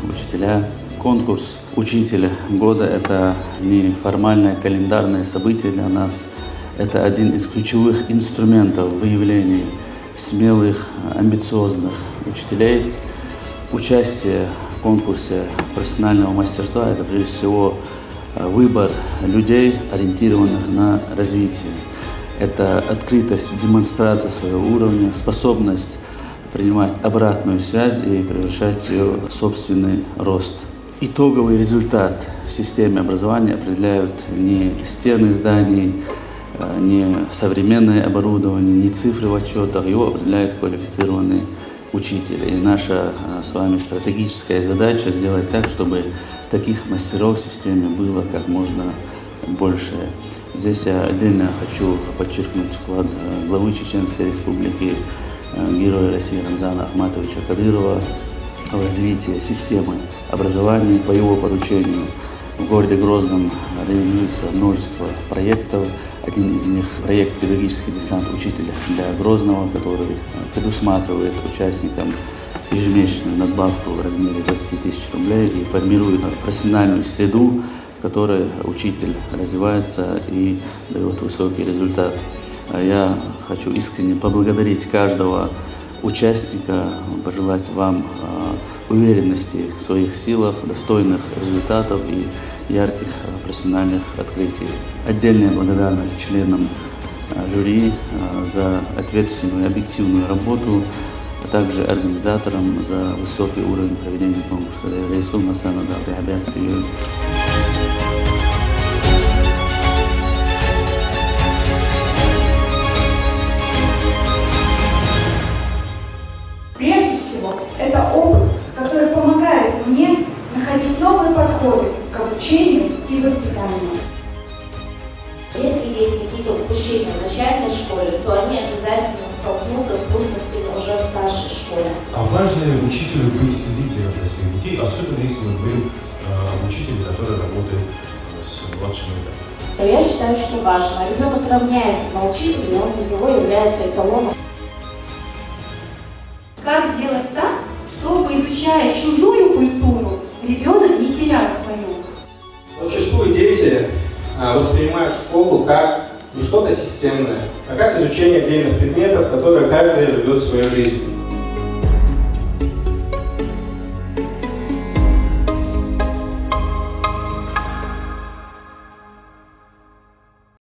учителя. Конкурс «Учитель года» — это не формальное календарное событие для нас. Это один из ключевых инструментов выявления смелых, амбициозных учителей. Участие в конкурсе профессионального мастерства — это прежде всего выбор людей, ориентированных на развитие. Это открытость, демонстрация своего уровня, способность принимать обратную связь и превращать ее в собственный рост. Итоговый результат в системе образования определяют не стены зданий, не современное оборудование, не цифры в отчетах, его определяет квалифицированный учитель. И наша с вами стратегическая задача сделать так, чтобы таких мастеров в системе было как можно больше. Здесь я отдельно хочу подчеркнуть вклад главы Чеченской Республики, героя России Рамзана Ахматовича Кадырова в развитии системы образования. По его поручению в городе Грозном реализуется множество проектов. Один из них – проект «Педагогический десант учителя для Грозного», который предусматривает участникам ежемесячную надбавку в размере 20 тысяч рублей и формирует профессиональную среду, в которой учитель развивается и дает высокий результат. Я хочу искренне поблагодарить каждого участника, пожелать вам уверенности в своих силах, достойных результатов и ярких профессиональных открытий. Отдельная благодарность членам жюри за ответственную и объективную работу, а также организаторам за высокий уровень проведения конкурса. Прежде всего, это опыт, который помогает мне находить новые подходы к обучению и воспитанию. Если есть какие-то упущения в начальной школе, то они обязательно столкнутся с трудностями уже в старшей школе. А важно ли учителю быть лидером для своих детей, особенно если мы говорим об учителе, который работает с младшими этапами? Я считаю, что важно. Ребенок равняется на учителя, и он для него является эталоном. Как сделать так, чтобы, изучая чужую культуру, ребенок не терял свою? Зачастую дети воспринимают школу как не что-то системное, а как изучение отдельных предметов, которые каждый живет своей жизнью.